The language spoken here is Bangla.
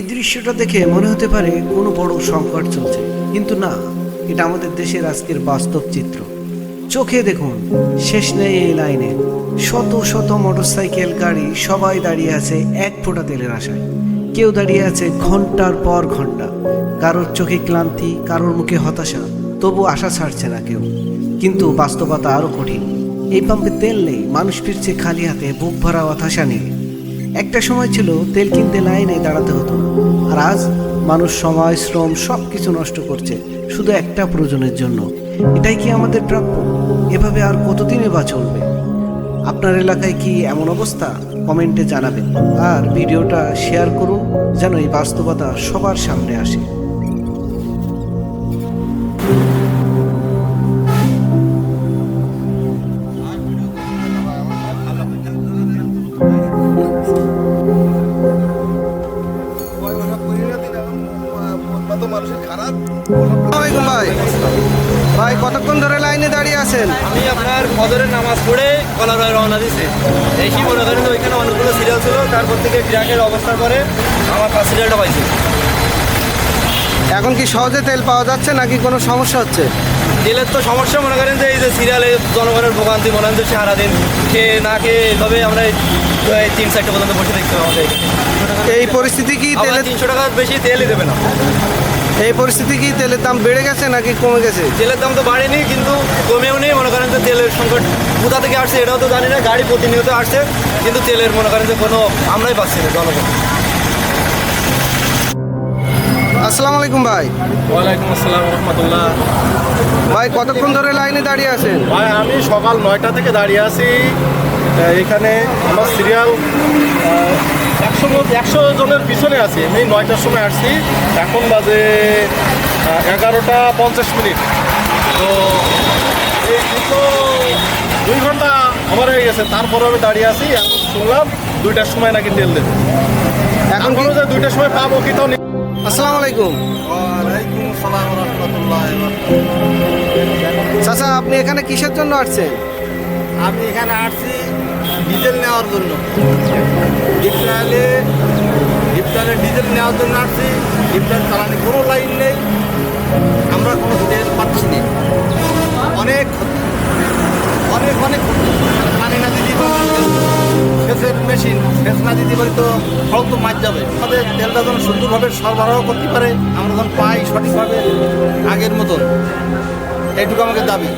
এই দৃশ্যটা দেখে মনে হতে পারে কোনো বড় সংকট চলছে, কিন্তু না, এটা আমাদের দেশের আজকের বাস্তব চিত্র। চোখে দেখুন, শেষ নেই এই লাইনে। শত শত মোটরসাইকেল, গাড়ি সবাই দাঁড়িয়ে আছে এক ফোঁটা তেলের আশায়। কেউ দাঁড়িয়ে আছে ঘন্টার পর ঘন্টা, কারোর চোখে ক্লান্তি, কারোর মুখে হতাশা, তবু আশা ছাড়ছে না কেউ। কিন্তু বাস্তবতা আরো কঠিন। এই পাম্পে তেল নেই, মানুষ ফিরছে খালি হাতে, বুক ভরা হতাশা নিয়ে। একটা সময় ছিল তেল কিনতে লাইনে দাঁড়াতে হতো না, আর আজ মানুষ সময়, শ্রম সবকিছু নষ্ট করছে শুধু একটা প্রয়োজনের জন্য। এটাই কি আমাদের প্রাপ্য? এভাবে আর কতদিনে বা চলবে? আপনার এলাকায় কি এমন অবস্থা? কমেন্টে জানাবেন, আর ভিডিওটা শেয়ার করুন যেন এই বাস্তবতা সবার সামনে আসে। ভাই, কতক্ষণ ধরে লাইনে দাঁড়িয়ে আছেন? আমি আপনার ফজরের নামাজ পড়ে কলারবায় রওনা দিয়েছি। এই মনে করেন যে ওইখানে অনেকগুলো সিরিয়াল ছিল, তারপর থেকে ট্রাকের অবস্থার পরে আমার ফার্স্ট সিরিয়ালটা পাইছি। এখন কি সহজে তেল পাওয়া যাচ্ছে নাকি কোনো সমস্যা হচ্ছে? তেলের তো সমস্যা, মনে করেন যে এই যে সিরিয়ালে জনগণের ভোগান্তি, মনে করেন যে সারাদিন খেয়ে না খেয়ে এইভাবে আমরা 3-4টা পর্যন্ত বসে দেখতে হবে আমাদের। এই পরিস্থিতি কি তেলের 300 টাকা বেশি তেলই দেবে না। এই পরিস্থিতি কি তেলের দাম বেড়ে গেছে নাকি কমে গেছে? তেলের দাম তো বাড়েনি, কিন্তু কমেও নেই। মনে করেন যে তেলের সংকট কোথা থেকে আসছে এটাও তো জানি না। গাড়ি প্রতিনিয়ত আসছে, কিন্তু তেলের মনে করেন যে কোনো আমরাই পাচ্ছি না জনগণ। আসসালামু আলাইকুম ভাই। ওয়ালাইকুম আসসালাম রহমতুল্লাহ। ভাই, কতক্ষণ ধরে লাইনে দাঁড়িয়ে আছেন? ভাই, আমি সকাল 9টা থেকে দাঁড়িয়ে আছি এখানে। আমার সিরিয়াল 100 জনের পিছনে আছি। আমি 9টার সময় আসছি, এখন বাজে 11টা 50 মিনিট। তো এই 2 ঘন্টা আমার হয়ে গেছে, তারপরে আমি দাঁড়িয়ে আছি। এখন শুনলাম 2টার সময় নাকি তেল দেবে। এখন বলো যে 2টার সময় পাবো কি তাও। আসসালামু আলাইকুম। ওয়ালাইকুম আসসালাম রহমতুল্লাহ। চাচা, আপনি এখানে কিসের জন্য আসছেন? আমি এখানে আসছি ডিজেল নেওয়ার জন্য। ডিপটারে ডিজেল নেওয়ার জন্য আসছি। ডিপটার চালানি কোনো লাইন নেই, আমরা কোনো তেল পাচ্ছি না। অনেক অনেক অনেক পানি না দিতে পারি, সেচের মেশিন সেচ না দিতে পারি তো ফল তো মার যাবে। আমাদের তেলটা যেন সুন্দরভাবে সরবরাহ করতে পারে, আমরা যেন পাই সঠিকভাবে আগের মতন, এইটুকু আমাকে দাবি।